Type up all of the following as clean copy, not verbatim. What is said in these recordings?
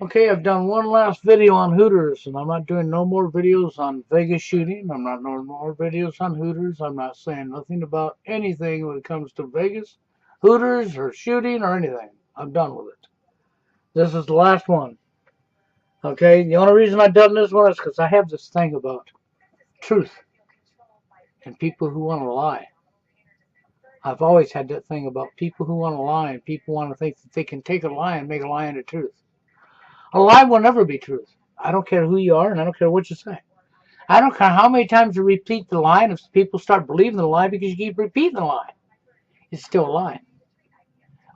Okay, I've done one last video on Hooters, and I'm not doing no more videos on Vegas shooting. I'm not doing more videos on Hooters. I'm not saying nothing about anything when it comes to Vegas, Hooters, or shooting, or anything. I'm done with it. This is the last one. Okay, the only reason I've done this one is because I have this thing about truth and people who want to lie. I've always had that thing about people who want to lie and people want to think that they can take a lie and make a lie into truth. A lie will never be truth. I don't care who you are and I don't care what you say. I don't care how many times you repeat the lie, and if people start believing the lie because you keep repeating the lie, it's still a lie.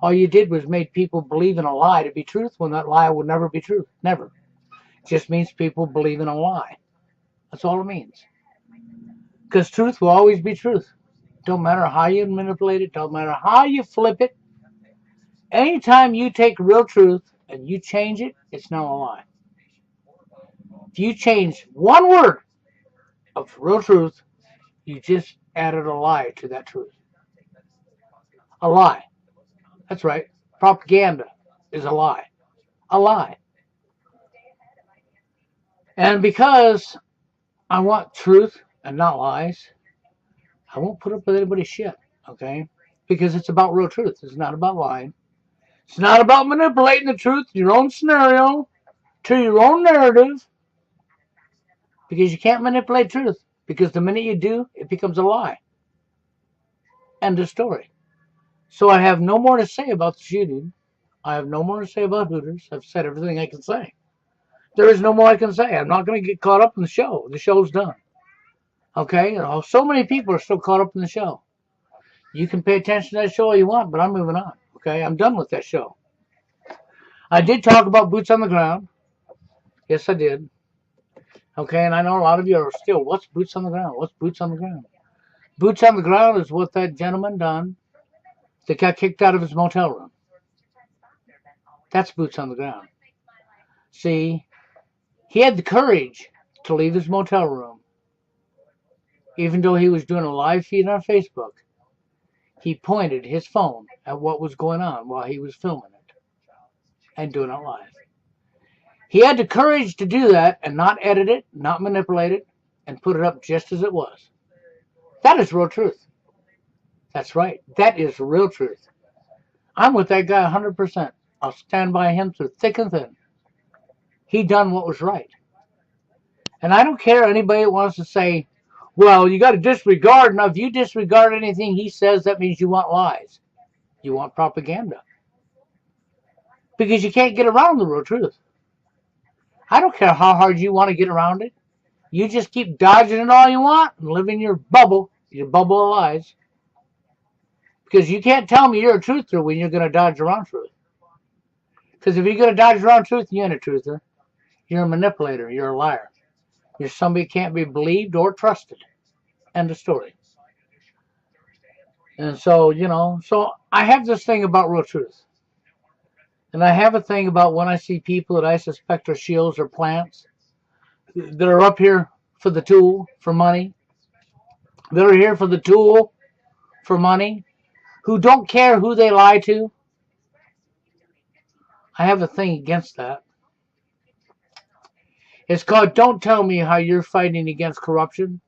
All you did was made people believe in a lie to be truth when that lie would never be truth. Never. It just means people believe in a lie. That's all it means. Because truth will always be truth. Don't matter how you manipulate it, don't matter how you flip it. Anytime you take real truth and you change it, it's now a lie. If you change one word of real truth, you just added a lie to that truth. A lie. That's right. Propaganda is a lie. A lie. And because I want truth and not lies, I won't put up with anybody's shit. Okay? Because it's about real truth. It's not about lying. It's not about manipulating the truth, your own scenario, to your own narrative. Because you can't manipulate truth. Because the minute you do, it becomes a lie. End of story. So I have no more to say about the shooting. I have no more to say about Hooters. I've said everything I can say. There is no more I can say. I'm not going to get caught up in the show. The show's done. Okay? So many people are still caught up in the show. You can pay attention to that show all you want, but I'm moving on. Okay? I'm done with that show. I did talk about boots on the ground. Yes, I did. Okay? And I know a lot of you are still, what's boots on the ground? What's boots on the ground? Boots on the ground is what that gentleman done that got kicked out of his motel room. That's boots on the ground. See, he had the courage to leave his motel room, even though he was doing a live feed on Facebook. He pointed his phone at what was going on while he was filming it and doing it live. He had the courage to do that and not edit it, not manipulate it, and put it up just as it was. That is real truth. That's right. That is real truth. I'm with that guy 100%. I'll stand by him through thick and thin. He done what was right. And I don't care anybody that wants to say, well, you got to disregard. Now, if you disregard anything he says, that means you want lies. You want propaganda. Because you can't get around the real truth. I don't care how hard you want to get around it. You just keep dodging it all you want and live in your bubble of lies. Because you can't tell me you're a truther when you're going to dodge around truth. Because if you're going to dodge around truth, you ain't a truther. You're a manipulator. You're a liar. You're somebody who can't be believed or trusted. End of story. And so, so I have this thing about real truth. And I have a thing about when I see people that I suspect are shields or plants that are up here for the tool, for money, that are here for the tool, for money, who don't care who they lie to. I have a thing against that. It's called don't tell me how you're fighting against corruption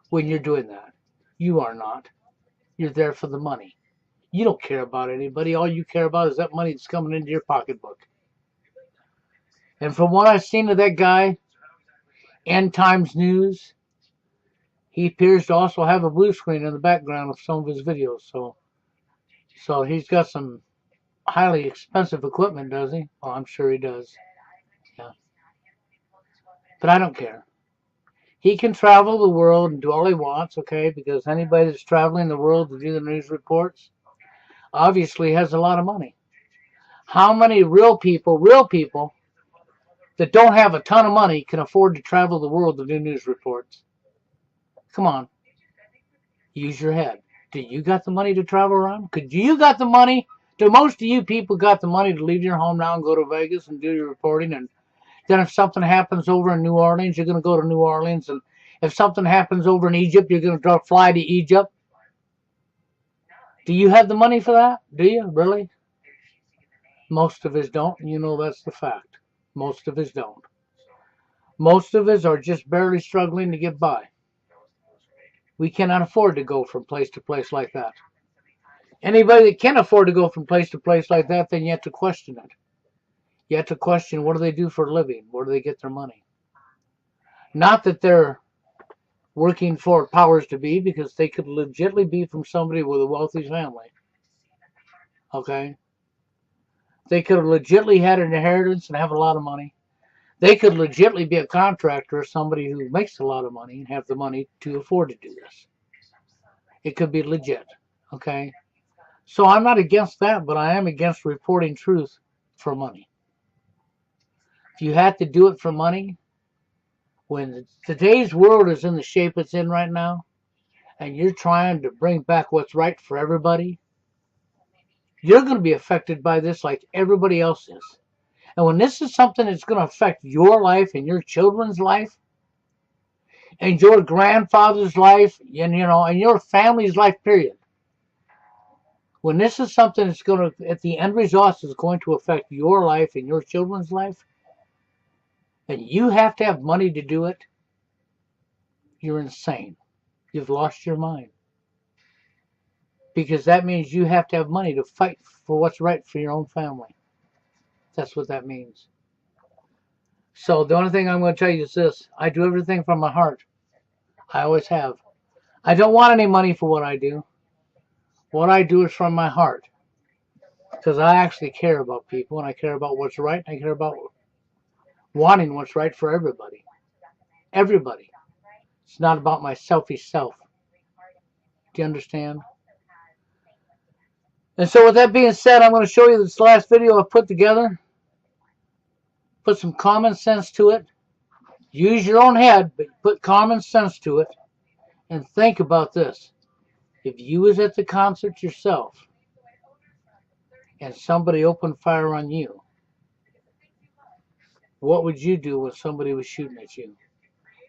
when you're doing that. You are not. You're there for the money. You don't care about anybody. All you care about is that money that's coming into your pocketbook. And from what I've seen of that guy, End Times News, he appears to also have a blue screen in the background of some of his videos. So he's got some highly expensive equipment, does he? Oh, I'm sure he does. Yeah. But I don't care. He can travel the world and do all he wants, okay? Because anybody that's traveling the world to do the news reports obviously has a lot of money. How many real people that don't have a ton of money can afford to travel the world to do news reports? Come on. Use your head. Do you got the money to travel around? Could you got the money? Do most of you people got the money to leave your home now and go to Vegas and do your reporting? And then if something happens over in New Orleans, you're going to go to New Orleans. And if something happens over in Egypt, you're going to fly to Egypt. Do you have the money for that? Do you? Really? Most of us don't. You know that's the fact. Most of us don't. Most of us are just barely struggling to get by. We cannot afford to go from place to place like that. Anybody that can afford to go from place to place like that, then you have to question it. You have to question, what do they do for a living? Where do they get their money? Not that they're working for powers to be, because they could legitimately be from somebody with a wealthy family. Okay? They could have legitimately had an inheritance and have a lot of money. They could legitimately be a contractor or somebody who makes a lot of money and have the money to afford to do this. It could be legit. Okay? So I'm not against that, but I am against reporting truth for money. If you have to do it for money, when today's world is in the shape it's in right now, and you're trying to bring back what's right for everybody, you're going to be affected by this like everybody else is. And when this is something that's going to affect your life and your children's life and your grandfather's life and your family's life, period. When this is something that's going to, at the end result, is going to affect your life and your children's life, and you have to have money to do it, you're insane. You've lost your mind. Because that means you have to have money to fight for what's right for your own family. That's what that means. So the only thing I'm going to tell you is this. I do everything from my heart. I always have. I don't want any money for what I do. What I do is from my heart. Because I actually care about people, and I care about what's right, and I care about wanting what's right for everybody. Everybody. It's not about my selfish self. Do you understand? And so with that being said, I'm going to show you this last video I put together. Put some common sense to it. Use your own head, but put common sense to it. And think about this. If you was at the concert yourself and somebody opened fire on you, what would you do when somebody was shooting at you?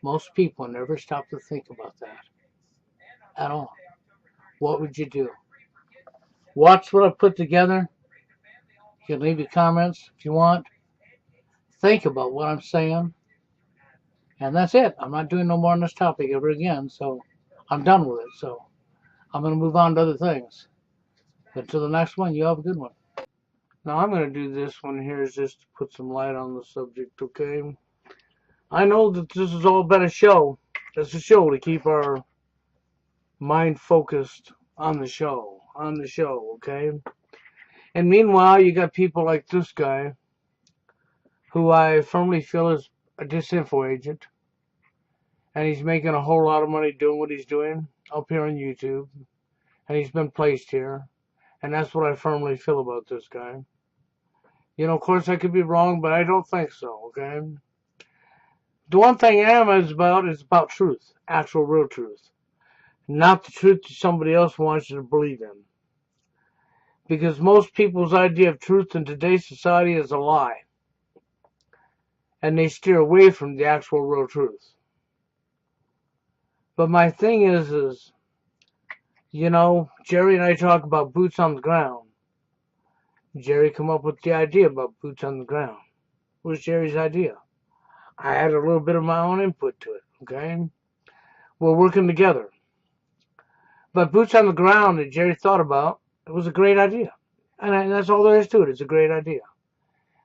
Most people never stop to think about that at all. What would you do? Watch what I put together. You can leave your comments if you want. Think about what I'm saying. And that's it. I'm not doing no more on this topic ever again. So I'm done with it. So I'm going to move on to other things. But until the next one, you have a good one. Now I'm going to do this one here is just to put some light on the subject, okay? I know that this has all been a show. It's a show to keep our mind focused on the show, okay? And meanwhile, you got people like this guy, who I firmly feel is a disinfo agent, and he's making a whole lot of money doing what he's doing up here on YouTube, and he's been placed here, and that's what I firmly feel about this guy. You know, of course, I could be wrong, but I don't think so, okay? The one thing I am is about truth, actual real truth, not the truth that somebody else wants you to believe in. Because most people's idea of truth in today's society is a lie, and they steer away from the actual real truth. But my thing is, you know, Jerry and I talk about boots on the ground. Jerry come up with the idea about boots on the ground. It was Jerry's idea. I added a little bit of my own input to it, okay? We're working together. But boots on the ground that Jerry thought about, it was a great idea. And that's all there is to it. It's a great idea.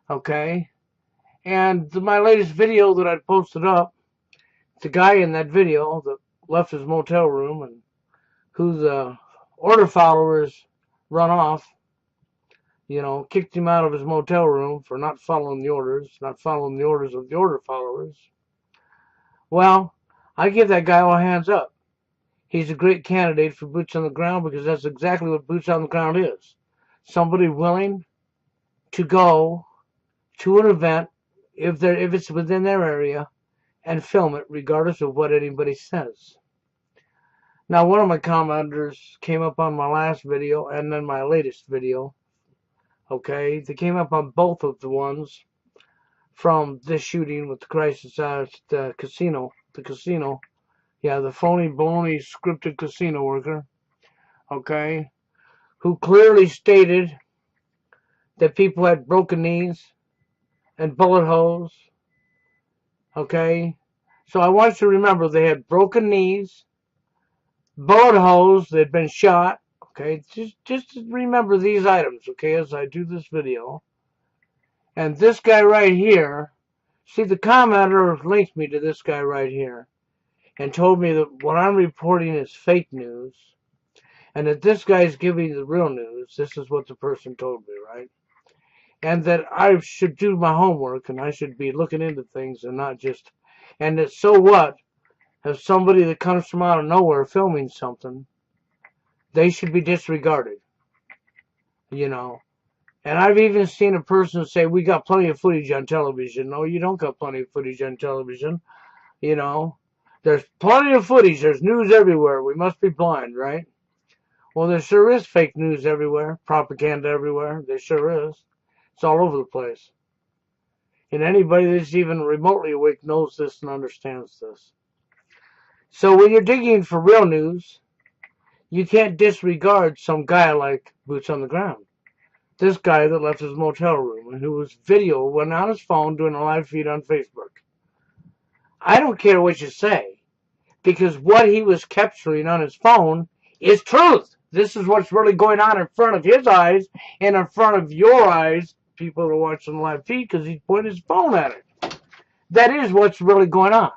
Okay? And my latest video that I posted up, the guy in that video that left his motel room and who the order followers run off, you know, kicked him out of his motel room for not following the orders of the order followers. Well, I give that guy all hands up. He's a great candidate for boots on the ground because that's exactly what boots on the ground is. Somebody willing to go to an event if it's within their area and film it regardless of what anybody says. Now, one of my commenters came up on my last video and then my latest video. Okay, they came up on both of the ones from this shooting with the crisis at the casino. Yeah, the phony, baloney, scripted casino worker. Okay, who clearly stated that people had broken knees, and bullet holes. Okay? So I want you to remember they had broken knees, bullet holes, they'd been shot. Okay? Just remember these items, okay, as I do this video. And this guy right here, see, the commenter linked me to this guy right here and told me that what I'm reporting is fake news and that this guy's giving the real news. This is what the person told me, right? And that I should do my homework and I should be looking into things and not just, and that so what, if somebody that comes from out of nowhere filming something, they should be disregarded, you know. And I've even seen a person say, we got plenty of footage on television. No, you don't got plenty of footage on television, you know. There's plenty of footage. There's news everywhere. We must be blind, right? Well, there sure is fake news everywhere, propaganda everywhere. There sure is. It's all over the place. And anybody that's even remotely awake knows this and understands this. So when you're digging for real news, you can't disregard some guy like Boots on the Ground. This guy that left his motel room and who was video went on his phone doing a live feed on Facebook. I don't care what you say, because what he was capturing on his phone is truth. This is what's really going on in front of his eyes and in front of your eyes, people that are watching the live feed, because he's pointing his phone at it. That is what's really going on.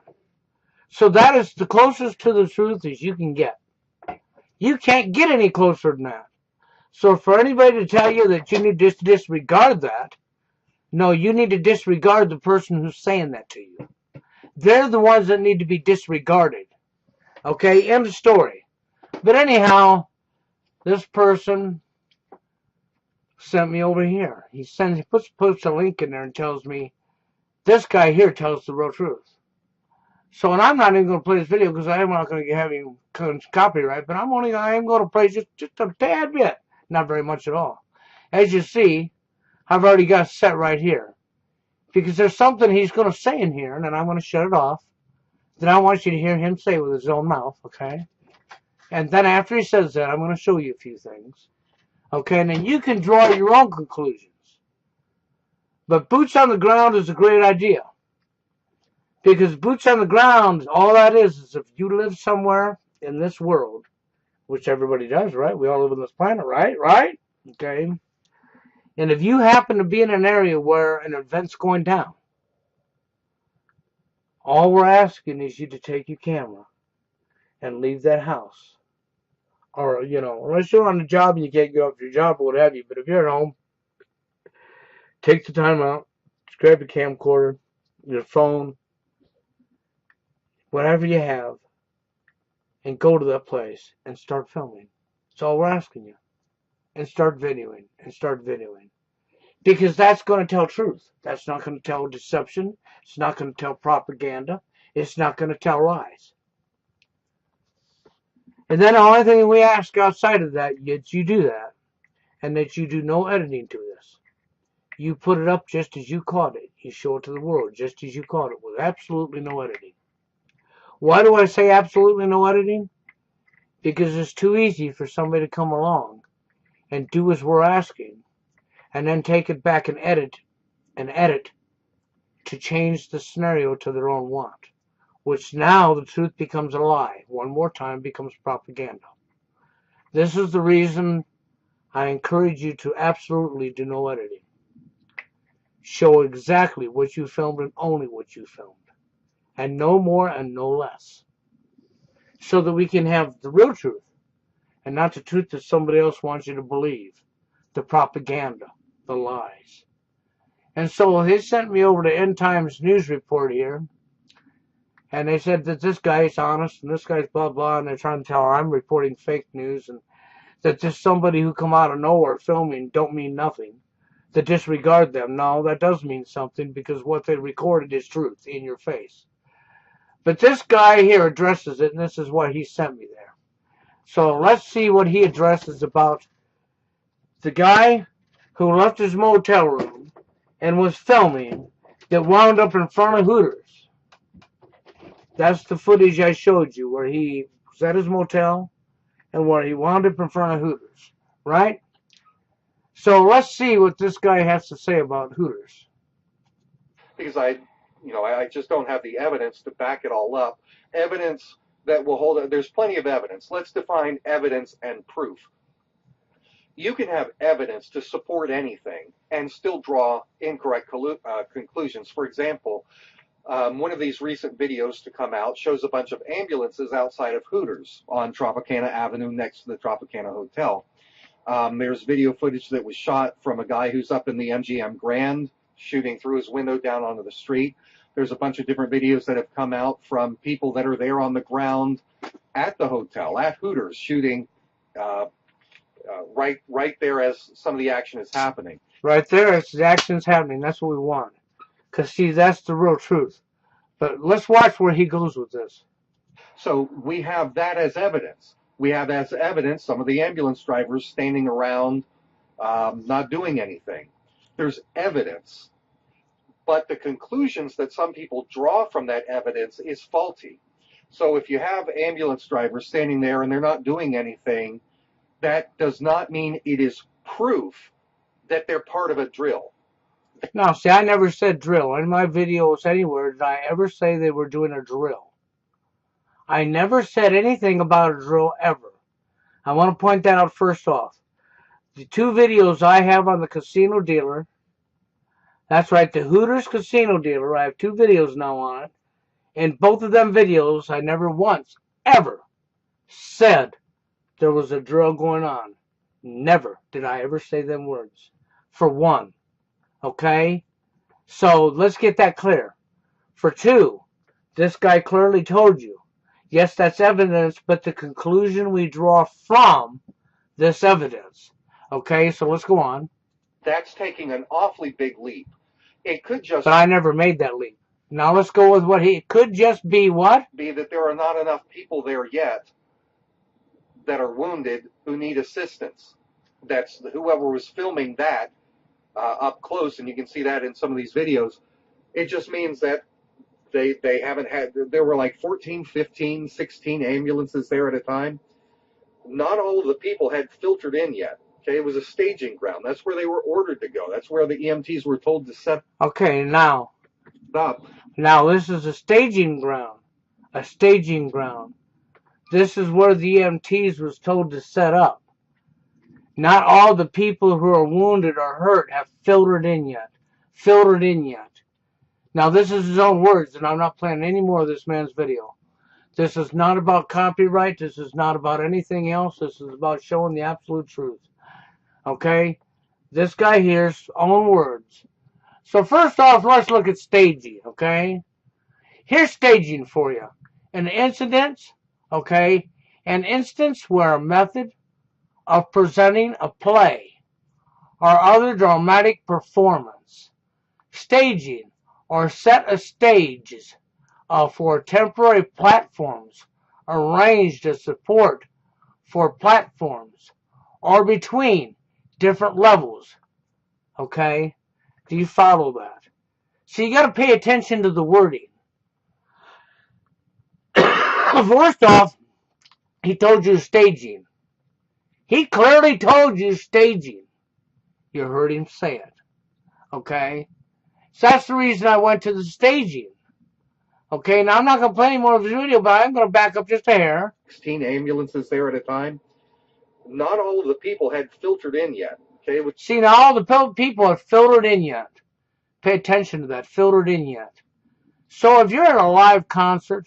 So that is the closest to the truth as you can get. You can't get any closer than that. So for anybody to tell you that you need to disregard that, no, you need to disregard the person who's saying that to you. They're the ones that need to be disregarded. Okay, end of story. But anyhow, this person sent me over here. He puts a link in there and tells me, this guy here tells the real truth. So, and I'm not even going to play this video because I'm not going to have him copyright, but I am going to play just a tad bit. Not very much at all. As you see, I've already got set right here. Because there's something he's going to say in here, and then I'm going to shut it off. Then I want you to hear him say with his own mouth, okay? And then after he says that, I'm going to show you a few things. Okay, and then you can draw your own conclusions. But boots on the ground is a great idea. Because boots on the ground, all that is if you live somewhere in this world, which everybody does, right? We all live on this planet, right? Right? Okay. And if you happen to be in an area where an event's going down, all we're asking is you to take your camera and leave that house. Or, you know, unless you're on the job and you can't get off your job or what have you. But if you're at home, take the time out, just grab your camcorder, your phone, whatever you have, and go to that place and start filming. That's all we're asking you. And start videoing, and start videoing. Because that's going to tell truth. That's not going to tell deception. It's not going to tell propaganda. It's not going to tell lies. And then the only thing we ask outside of that is you do that, and that you do no editing to this. You put it up just as you caught it. You show it to the world just as you caught it, with absolutely no editing. Why do I say absolutely no editing? Because it's too easy for somebody to come along and do as we're asking, and then take it back and edit to change the scenario to their own want. Which now the truth becomes a lie. One more time becomes propaganda. This is the reason I encourage you to absolutely do no editing. Show exactly what you filmed and only what you filmed. And no more and no less. So that we can have the real truth. And not the truth that somebody else wants you to believe. The propaganda. The lies. And so they sent me over to End Times News Report here. And they said that this guy is honest and this guy's blah blah, and they're trying to tell her I'm reporting fake news, and that just somebody who come out of nowhere filming don't mean nothing. To disregard them. No, that does mean something, because what they recorded is truth in your face. But this guy here addresses it, and this is what he sent me there. So let's see what he addresses about the guy who left his motel room and was filming that wound up in front of Hooters. That's the footage I showed you, where he was at his motel and where he wound up in front of Hooters, right? So let's see what this guy has to say about Hooters. because I just don't have the evidence to back it all up. Evidence that will hold it. There's plenty of evidence. Let's define evidence and proof. You can have evidence to support anything and still draw incorrect conclusions. For example, one of these recent videos to come out shows a bunch of ambulances outside of Hooters on Tropicana Avenue next to the Tropicana Hotel. There's video footage that was shot from a guy who's up in the MGM Grand shooting through his window down onto the street. There's a bunch of different videos that have come out from people that are there on the ground at the hotel, at Hooters, shooting right there as some of the action is happening. Right there, as the action's happening. That's what we want. Because, see, that's the real truth. But let's watch where he goes with this. So we have that as evidence. We have as evidence some of the ambulance drivers standing around not doing anything. There's evidence. But the conclusions that some people draw from that evidence is faulty. So if you have ambulance drivers standing there and they're not doing anything, that does not mean it is proof that they're part of a drill. Now, see, I never said drill. In my videos anywhere did I ever say they were doing a drill. I never said anything about a drill ever. I want to point that out first off. The two videos I have on the casino dealer, that's right, the Hooters casino dealer, I have two videos now on it. In both of them videos, I never once, ever said there was a drill going on. Never did I ever say them words. For one. Okay? So let's get that clear. For two, this guy clearly told you. Yes, that's evidence, but the conclusion we draw from this evidence. Okay, so let's go on. That's taking an awfully big leap. It could just... But I never made that leap. Now let's go with what it could just be what? Be that there are not enough people there yet that are wounded who need assistance. That's whoever was filming that up close, and you can see that in some of these videos. It just means that they haven't had, there were like 14, 15, 16 ambulances there at a time. Not all of the people had filtered in yet. Okay, it was a staging ground. That's where they were ordered to go. That's where the EMTs were told to set up. Now this is a staging ground. A staging ground. This is where the EMTs was told to set up. Not all the people who are wounded or hurt have filtered in yet. Now this is his own words, and I'm not playing any more of this man's video. This is not about copyright. This is not about anything else. This is about showing the absolute truth. Okay? This guy here's own words. So first off, let's look at staging, okay? Here's staging for you. An incident, okay? An instance where a method of presenting a play or other dramatic performance. Staging or set of stages for temporary platforms arranged as support for platforms or between different levels. Okay? Do you follow that? So you got to pay attention to the wording. First off, he told you staging. He clearly told you staging. You heard him say it. Okay? So that's the reason I went to the staging. Okay, now I'm not going to play any more of this video, but I'm going to back up just a hair. 16 ambulances there at a time. Not all of the people had filtered in yet. Okay? See, now all the people have filtered in yet. Pay attention to that. Filtered in yet. So if you're at a live concert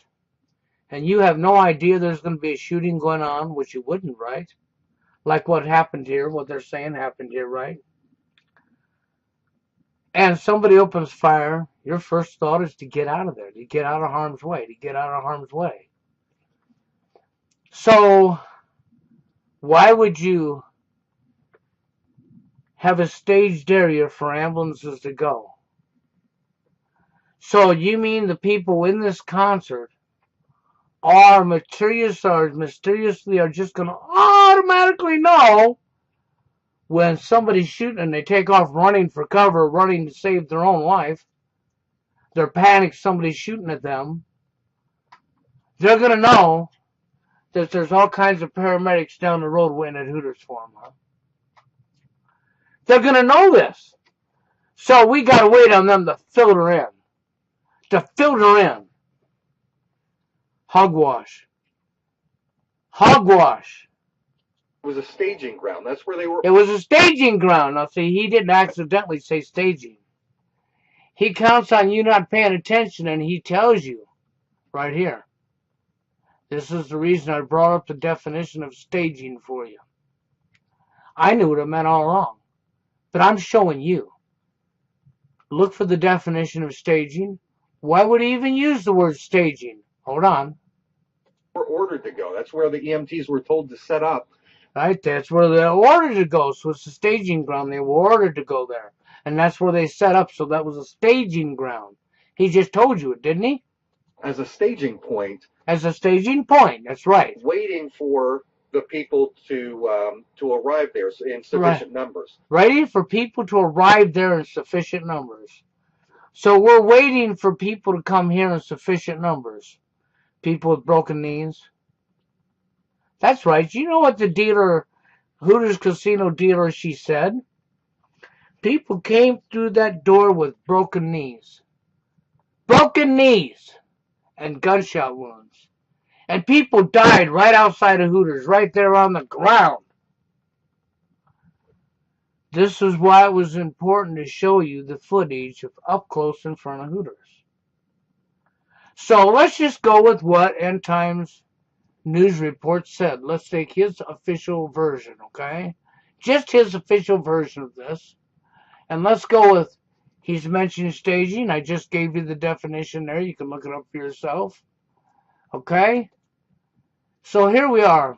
and you have no idea there's going to be a shooting going on, which you wouldn't, right? Like what happened here, what they're saying happened here, right? And somebody opens fire, your first thought is to get out of there, to get out of harm's way, So, why would you have a staged area for ambulances to go? So, you mean the people in this concert are mysteriously are just going to automatically know when somebody's shooting and they take off running for cover, running to save their own life. They're panicked, somebody's shooting at them. They're going to know that there's all kinds of paramedics down the road waiting at Hooters for them. Huh? They're going to know this. So we got to wait on them to filter in. to filter in. Hogwash. Hogwash. It was a staging ground. That's where they were. It was a staging ground. Now, see, he didn't accidentally say staging. He counts on you not paying attention, and he tells you right here. This is the reason I brought up the definition of staging for you. I knew what it meant all along, but I'm showing you. Look for the definition of staging. Why would he even use the word staging? Hold on. Were ordered to go. That's where the EMTs were told to set up. Right, that's where they were ordered to go. So it's a staging ground. They were ordered to go there. And that's where they set up. So that was a staging ground. He just told you it, didn't he? As a staging point. As a staging point. That's right. Waiting for the people to arrive there in sufficient numbers. Waiting for people to arrive there in sufficient numbers. So we're waiting for people to come here in sufficient numbers. People with broken knees. That's right. You know what the dealer, Hooters casino dealer, she said? People came through that door with broken knees. Broken knees and gunshot wounds. And people died right outside of Hooters, right there on the ground. This is why it was important to show you the footage of up close in front of Hooters. So let's just go with what End Times News Report said. Let's take his official version, okay? Just his official version of this. And let's go with, he's mentioned staging. I just gave you the definition there. You can look it up for yourself. Okay? So here we are.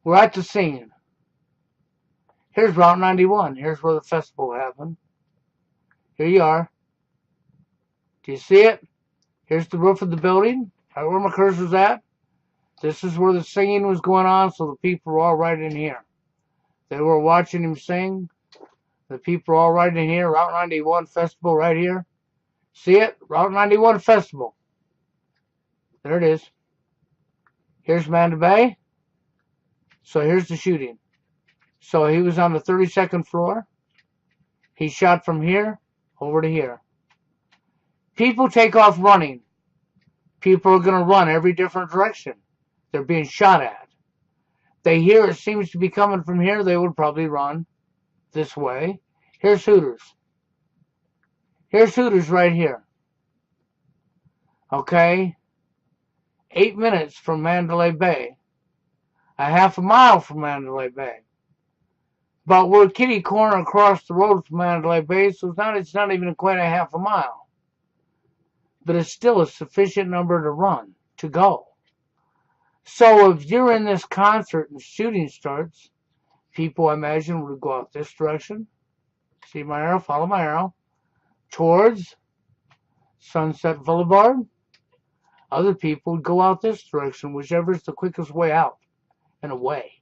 We're at the scene. Here's Route 91. Here's where the festival happened. Here you are. Do you see it? Here's the roof of the building. Right where my cursor's at. This is where the singing was going on, so the people were all right in here. They were watching him sing. The people are all right in here. Route 91 Festival right here. See it? Route 91 Festival. There it is. Here's Manda Bay. So here's the shooting. So he was on the 32nd floor. He shot from here over to here. People take off running. People are going to run every different direction. They're being shot at. They hear it seems to be coming from here. They would probably run this way. Here's Hooters. Here's Hooters right here. Okay? 8 minutes from Mandalay Bay. A half a mile from Mandalay Bay. But we're kitty corner across the road from Mandalay Bay, so it's not even quite a half a mile. But it's still a sufficient number to run, to go. So if you're in this concert and shooting starts, people, I imagine, would go out this direction. See my arrow? Follow my arrow. Towards Sunset Boulevard. Other people would go out this direction, whichever is the quickest way out and away.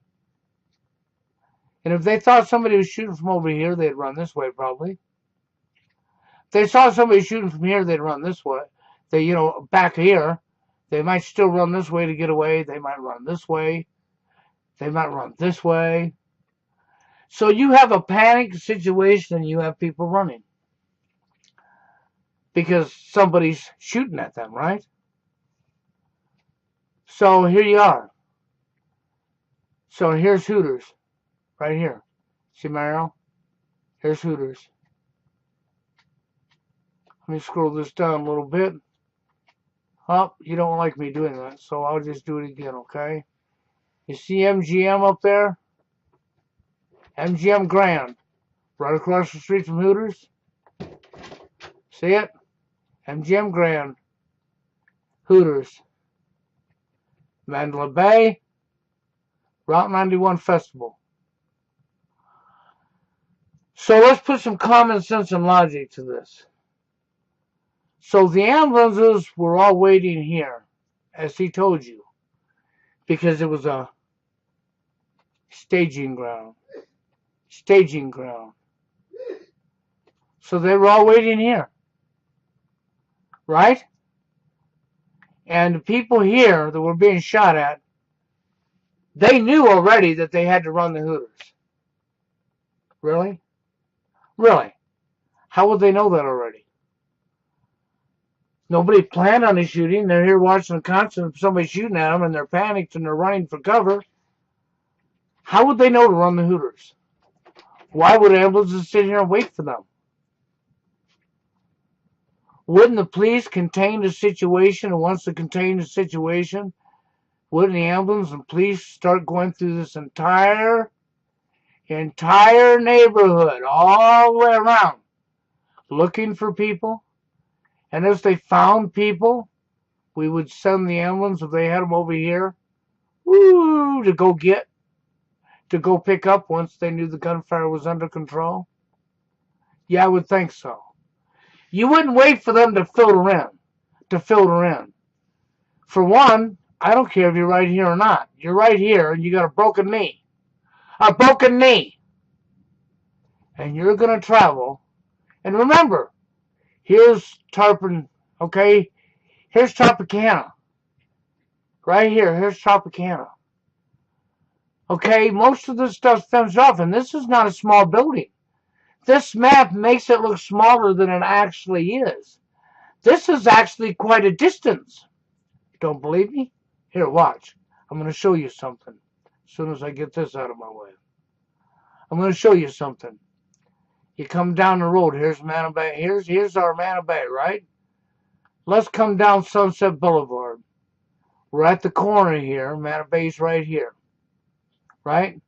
And if they thought somebody was shooting from over here, they'd run this way probably. If they saw somebody shooting from here, they'd run this way. They, back here, they might still run this way to get away. They might run this way. They might run this way. So you have a panic situation and you have people running. Because somebody's shooting at them, right? So here you are. So here's Hooters. Right here. See my arrow? Here's Hooters. Let me scroll this down a little bit. Oh, you don't like me doing that, so I'll just do it again, okay? You see MGM up there? MGM Grand. Right across the street from Hooters. See it? MGM Grand. Hooters. Mandalay Bay. Route 91 Festival. So let's put some common sense and logic to this. So the ambulances were all waiting here, as he told you, because it was a staging ground. Staging ground. So they were all waiting here. Right? And the people here that were being shot at, they knew already that they had to run the Hooters. Really? Really? How would they know that already? Nobody planned on a shooting. They're here watching a concert of somebody shooting at them, and they're panicked and they're running for cover. How would they know to run the Hooters? Why would ambulances sit here and wait for them? Wouldn't the police contain the situation? And once they contain the situation, wouldn't the ambulance and police start going through this entire neighborhood all the way around, looking for people? And as they found people, we would send the ambulance if they had them over here, to go pick up once they knew the gunfire was under control. Yeah, I would think so. You wouldn't wait for them to filter in. For one, I don't care if you're right here or not. You're right here and you got a broken knee. A broken knee. And you're going to travel. And remember, here's Tarpon, okay? Here's Tropicana. Right here, here's Tropicana. Okay, most of this stuff's fenced off, and this is not a small building. This map makes it look smaller than it actually is. This is actually quite a distance. Don't believe me? Here, watch. I'm going to show you something as soon as I get this out of my way. I'm going to show you something. You come down the road. Here's Manna Bay. Here's our Manna Bay, right? Let's come down Sunset Boulevard. We're at the corner here. Manna Bay's right here, right?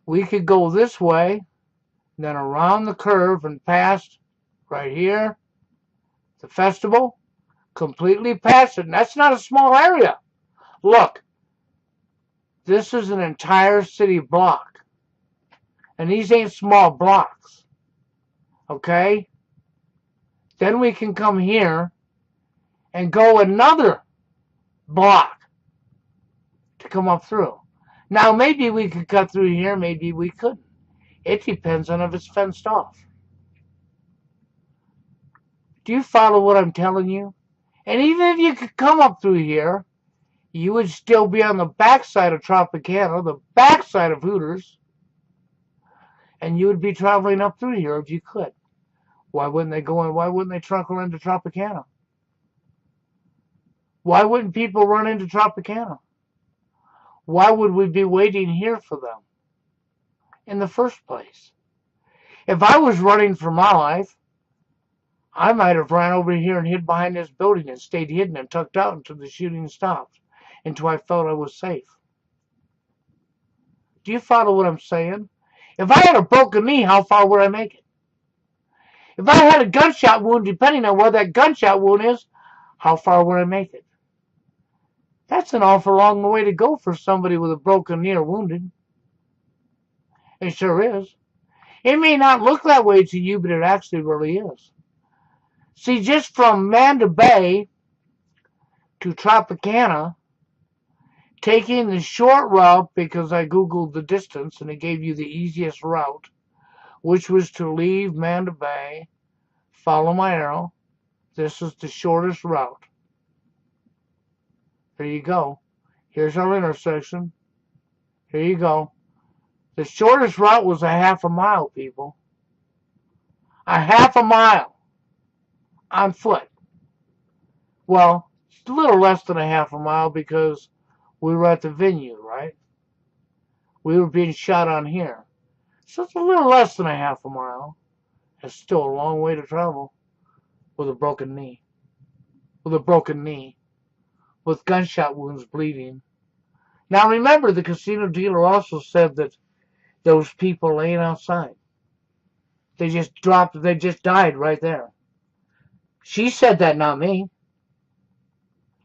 We could go this way, then around the curve and past right here, the festival, completely past it. And that's not a small area. Look, this is an entire city block. And these ain't small blocks. Okay? Then we can come here and go another block to come up through. Now, maybe we could cut through here, maybe we couldn't. It depends on if it's fenced off. Do you follow what I'm telling you? And even if you could come up through here, you would still be on the backside of Tropicana, the backside of Hooters, and you would be traveling up through here if you could. Why wouldn't they go in? Why wouldn't they truckle into Tropicana? Why wouldn't people run into Tropicana? Why would we be waiting here for them in the first place? If I was running for my life, I might have ran over here and hid behind this building and stayed hidden and tucked out until the shooting stopped, until I felt I was safe. Do you follow what I'm saying? If I had a broken knee, how far would I make it? If I had a gunshot wound, depending on where that gunshot wound is, how far would I make it? That's an awful long way to go for somebody with a broken knee or wounded. It sure is. It may not look that way to you, but it actually really is. See, just from Manna Bay to Tropicana, taking the short route, because I Googled the distance and it gave you the easiest route, which was to leave Manna Bay, follow my arrow. This is the shortest route. There you go. Here's our intersection. Here you go. The shortest route was a half a mile, people. A half a mile on foot. Well, it's a little less than a half a mile because we were at the venue, right? We were being shot on here. So it's a little less than a half a mile. It's still a long way to travel with a broken knee. With a broken knee. With gunshot wounds bleeding. Now remember, the casino dealer also said that those people laying outside, they just died right there. She said that, not me.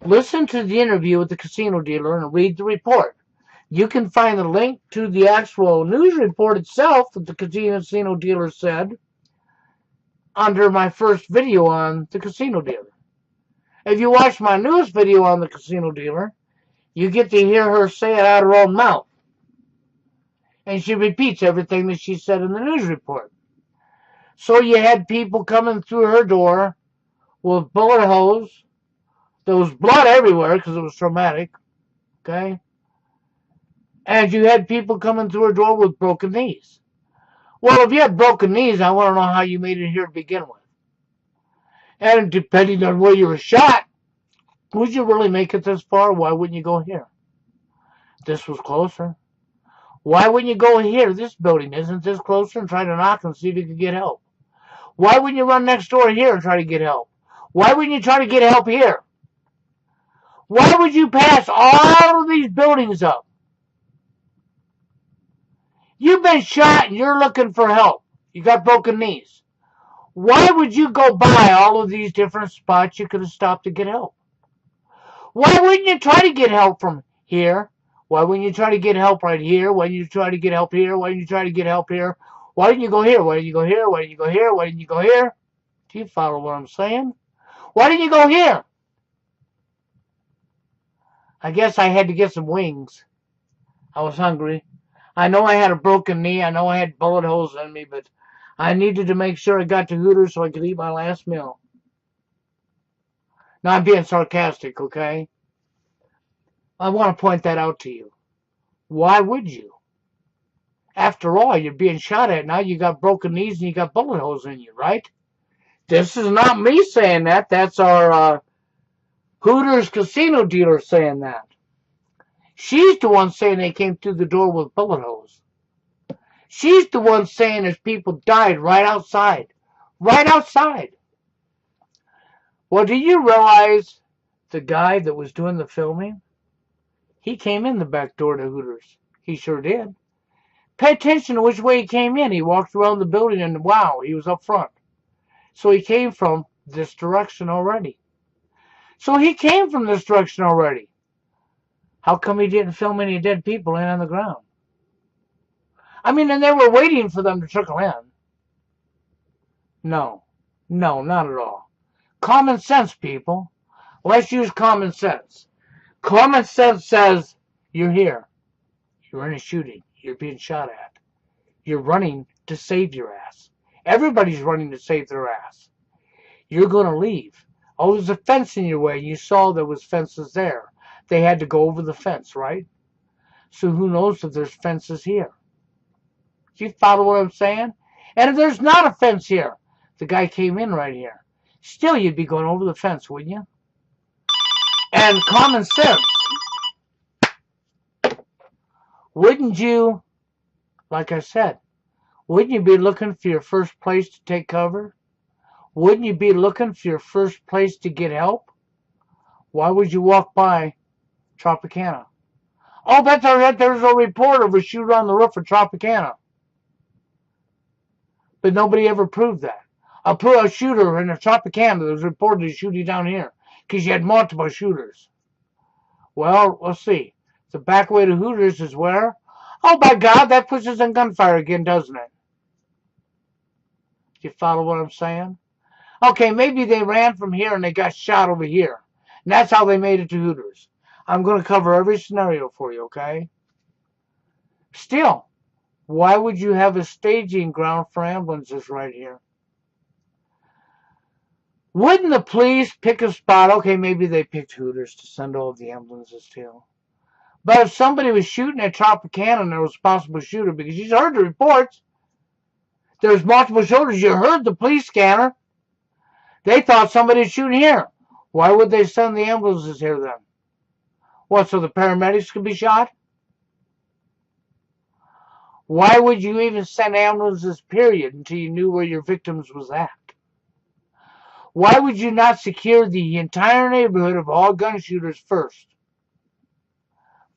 Listen to the interview with the casino dealer and read the report. You can find the link to the actual news report itself that the casino dealer said under my first video on the casino dealer. If you watch my newest video on the casino dealer, you get to hear her say it out of her own mouth. And she repeats everything that she said in the news report. So you had people coming through her door with bullet holes. There was blood everywhere because it was traumatic. Okay? And you had people coming through her door with broken knees. Well, if you had broken knees, I want to know how you made it here to begin with. And depending on where you were shot, would you really make it this far? Why wouldn't you go here? This was closer. Why wouldn't you go here? This building isn't this closer and try to knock and see if you could get help? Why wouldn't you run next door here and try to get help? Why wouldn't you try to get help here? Why would you pass all of these buildings up? You've been shot and you're looking for help. You got broken knees. Why would you go by all of these different spots you could have stopped to get help? Why wouldn't you try to get help from here? Why wouldn't you try to get help right here? Why didn't you try to get help here? Why didn't you try to get help here? Why didn't you go here? Why didn't you go here? Why didn't you go here? Why didn't you go here? Do you follow what I'm saying? Why didn't you go here? I guess I had to get some wings. I was hungry. I know I had a broken knee. I know I had bullet holes in me, but I needed to make sure I got to Hooters so I could eat my last meal. Now, I'm being sarcastic, okay? I want to point that out to you. Why would you? After all, you're being shot at now. You got broken knees and you got bullet holes in you, right? This is not me saying that. That's our Hooters casino dealer saying that. She's the one saying they came through the door with bullet holes. She's the one saying there's people died right outside. Right outside. Well, do you realize the guy that was doing the filming? He came in the back door to Hooters. He sure did. Pay attention to which way he came in. He walked around the building and wow, he was up front. So he came from this direction already. So he came from this direction already. How come he didn't film any dead people in on the ground? I mean, and they were waiting for them to trickle in. No, not at all. Common sense, people. Let's use common sense. Common sense says you're here. You're in a shooting. You're being shot at. You're running to save your ass. Everybody's running to save their ass. You're going to leave. Oh, there's a fence in your way. You saw there was fences there. They had to go over the fence, right? So who knows if there's fences here? Do you follow what I'm saying? And if there's not a fence here, the guy came in right here. Still, you'd be going over the fence, wouldn't you? And common sense. Wouldn't you, like I said, wouldn't you be looking for your first place to take cover? Wouldn't you be looking for your first place to get help? Why would you walk by Tropicana? Oh, that's all right. There's a report of a shooter on the roof of Tropicana. But nobody ever proved that. A shooter in a Tropicana that was reported shooting down here because you had multiple shooters. Well, let's see. The back way to Hooters is where? Oh, my God, that puts us in gunfire again, doesn't it? Do you follow what I'm saying? Okay, maybe they ran from here and they got shot over here. And that's how they made it to Hooters. I'm going to cover every scenario for you, okay? Still, why would you have a staging ground for ambulances right here? Wouldn't the police pick a spot? Okay, maybe they picked Hooters to send all of the ambulances to. But if somebody was shooting at Tropicana and there was a possible shooter, because you heard the reports, there was multiple shooters, you heard the police scanner, they thought somebody was shooting here. Why would they send the ambulances here then? What, so the paramedics could be shot? Why would you even send ambulances, period, until you knew where your victims was at? Why would you not secure the entire neighborhood of all gun shooters first?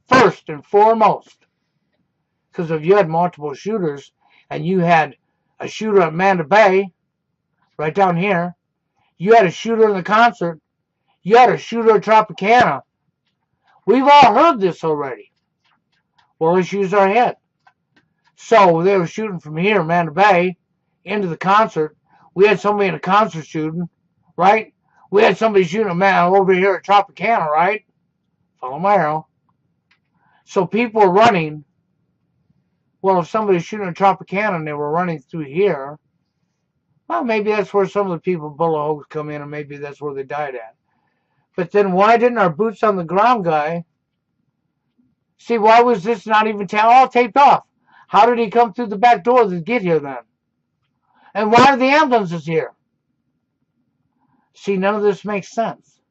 First and foremost. Because if you had multiple shooters and you had a shooter at Manda Bay, right down here, you had a shooter in the concert, you had a shooter at Tropicana. We've all heard this already. Well, let's use our head. So they were shooting from here, Manda Bay, into the concert. We had somebody in a concert shooting, right? We had somebody shooting a man over here at Tropicana, right? Follow my arrow. So people were running. Well, if somebody's shooting at Tropicana and they were running through here, well, maybe that's where some of the people bullet holes come in, and maybe that's where they died at. But then why didn't our boots on the ground guy see? Why was this not even all taped off? How did he come through the back door to get here then? And why are the ambulances here? See, none of this makes sense.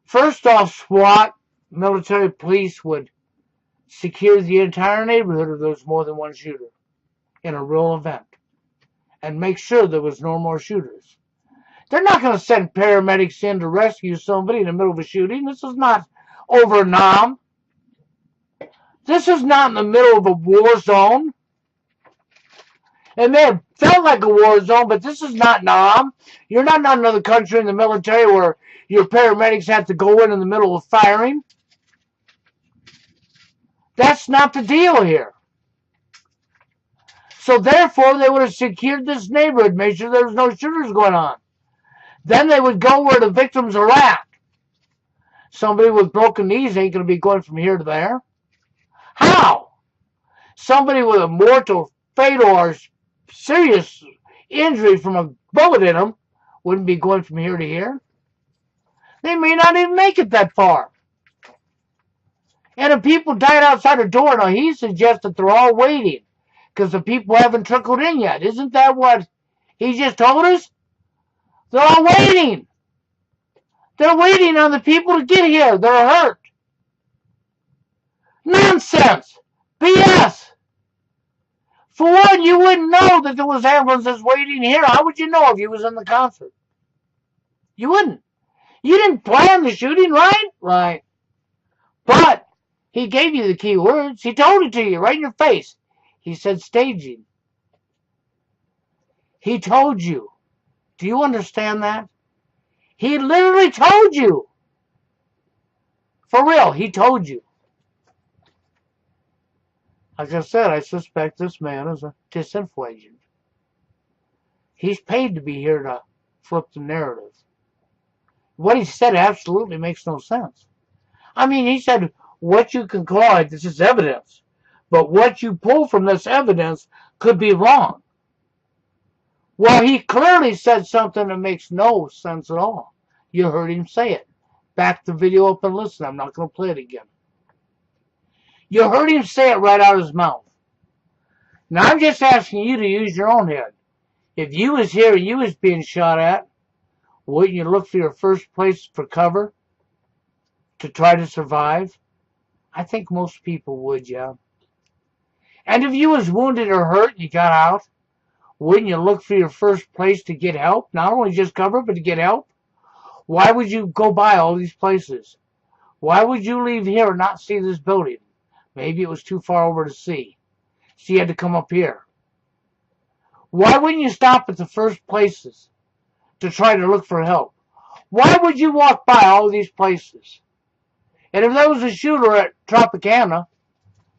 First off, SWAT, military police would secure the entire neighborhood if there was more than one shooter in a real event and make sure there was no more shooters. They're not going to send paramedics in to rescue somebody in the middle of a shooting. This is not over Nam. This is not in the middle of a war zone. It may have felt like a war zone, but this is not Nam. You're not in another country in the military where your paramedics have to go in the middle of firing. That's not the deal here. So therefore, they would have secured this neighborhood, made sure there was no shooters going on. Then they would go where the victims are at. Somebody with broken knees ain't going to be going from here to there. How? Somebody with a mortal, fatal, or serious injury from a bullet in them wouldn't be going from here to here. They may not even make it that far. And if people died outside the door, now he suggests that they're all waiting because the people haven't trickled in yet. Isn't that what he just told us? They're all waiting. They're waiting on the people to get here. They're hurt. Nonsense. BS. For one, you wouldn't know that there was ambulances waiting here. How would you know if you was in the concert? You wouldn't. You didn't plan the shooting, right? Right. But he gave you the key words. He told it to you right in your face. He said staging. He told you. Do you understand that? He literally told you. For real, he told you. Like I said, I suspect this man is a disinfo agent. He's paid to be here to flip the narrative. What he said absolutely makes no sense. I mean, he said what you can call it, this is evidence. But what you pull from this evidence could be wrong. Well, he clearly said something that makes no sense at all. You heard him say it. Back the video up and listen. I'm not going to play it again. You heard him say it right out of his mouth. Now, I'm just asking you to use your own head. If you was here and you was being shot at, wouldn't you look for your first place for cover to try to survive? I think most people would, yeah. And if you was wounded or hurt and you got out, wouldn't you look for your first place to get help? Not only just cover, but to get help? Why would you go by all these places? Why would you leave here and not see this building? Maybe it was too far over to see. So you had to come up here. Why wouldn't you stop at the first places to try to look for help? Why would you walk by all these places? And if there was a shooter at Tropicana,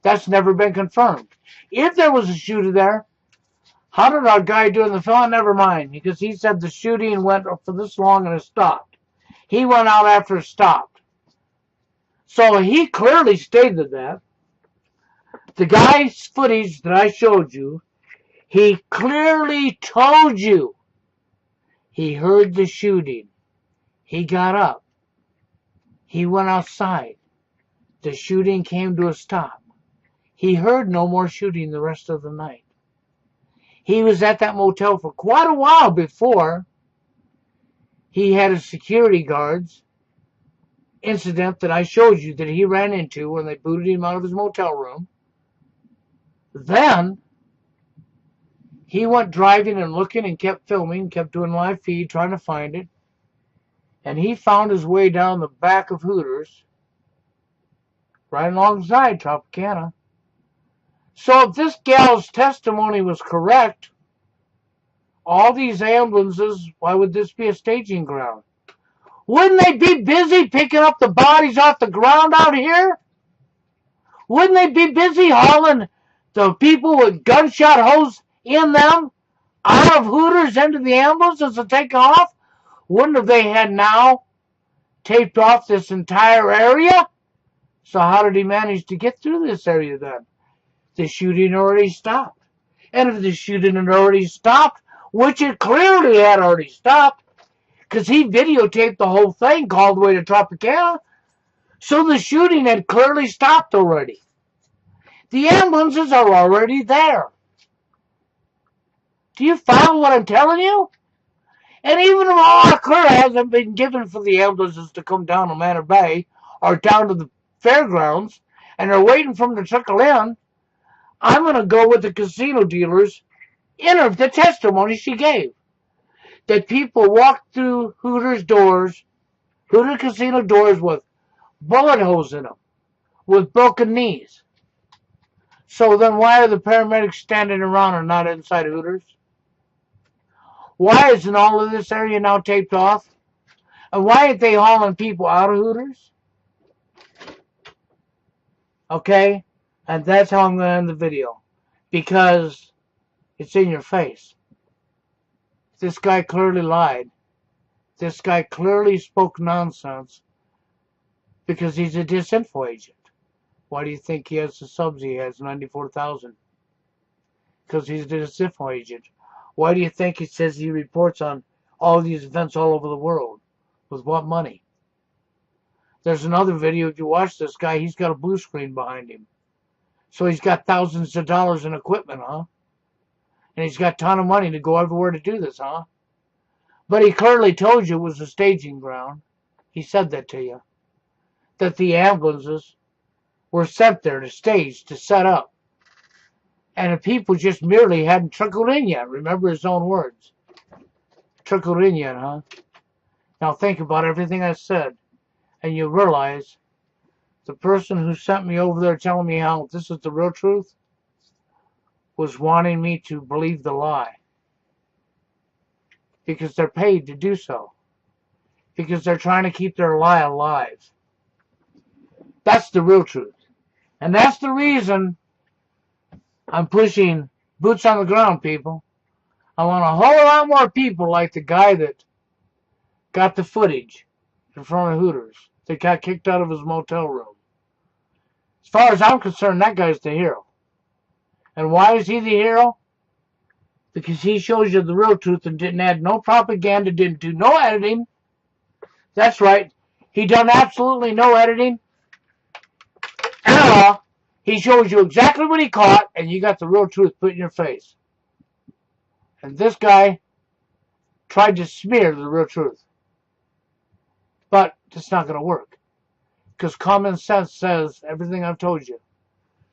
that's never been confirmed. If there was a shooter there, how did our guy doing the film? Never mind, because he said the shooting went for this long and it stopped. He went out after it stopped. So he clearly stated that. The guy's footage that I showed you, he clearly told you he heard the shooting. He got up. He went outside. The shooting came to a stop. He heard no more shooting the rest of the night. He was at that motel for quite a while before he had a security guard's incident that I showed you that he ran into when they booted him out of his motel room. Then he went driving and looking and kept filming, kept doing live feed, trying to find it. And he found his way down the back of Hooters, right alongside Tropicana. So if this gal's testimony was correct, all these ambulances, why would this be a staging ground? Wouldn't they be busy picking up the bodies off the ground out here? Wouldn't they be busy hauling the people with gunshot holes in them out of Hooters into the ambulances to take off? Wouldn't have they had now taped off this entire area? So how did he manage to get through this area then? The shooting already stopped. And if the shooting had already stopped, which it clearly had already stopped, because he videotaped the whole thing all the way to Tropicana, so the shooting had clearly stopped already. The ambulances are already there. Do you follow what I'm telling you? And even if all clear hasn't been given for the ambulances to come down to Manor Bay or down to the fairgrounds, and they're waiting for them to trickle in, I'm going to go with the casino dealers in the testimony she gave. That people walked through Hooters doors, Hooter casino doors with bullet holes in them, with broken knees. So then why are the paramedics standing around and not inside Hooters? Why isn't all of this area now taped off? And why aren't they hauling people out of Hooters? Okay? And that's how I'm going to end the video. Because it's in your face. This guy clearly lied. This guy clearly spoke nonsense because he's a disinfo agent. Why do you think he has the subs he has, 94,000? Because he's a disinfo agent. Why do you think he says he reports on all these events all over the world? With what money? There's another video, if you watch this guy, he's got a blue screen behind him. So he's got thousands of dollars in equipment, huh? And he's got a ton of money to go everywhere to do this, huh? But he clearly told you it was a staging ground. He said that to you. That the ambulances were sent there to stage, to set up. And the people just merely hadn't trickled in yet. Remember his own words. Trickled in yet, huh? Now think about everything I said. And you realize the person who sent me over there telling me how this is the real truth was wanting me to believe the lie. Because they're paid to do so. Because they're trying to keep their lie alive. That's the real truth. And that's the reason I'm pushing boots on the ground, people. I want a whole lot more people like the guy that got the footage in front of Hooters that got kicked out of his motel room. As far as I'm concerned, that guy's the hero. And why is he the hero? Because he shows you the real truth and didn't add no propaganda, didn't do no editing. That's right. He done absolutely no editing at all. He shows you exactly what he caught, and you got the real truth put in your face. And this guy tried to smear the real truth. But it's not going to work. Because common sense says everything I've told you.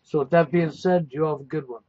So with that being said, you have a good one.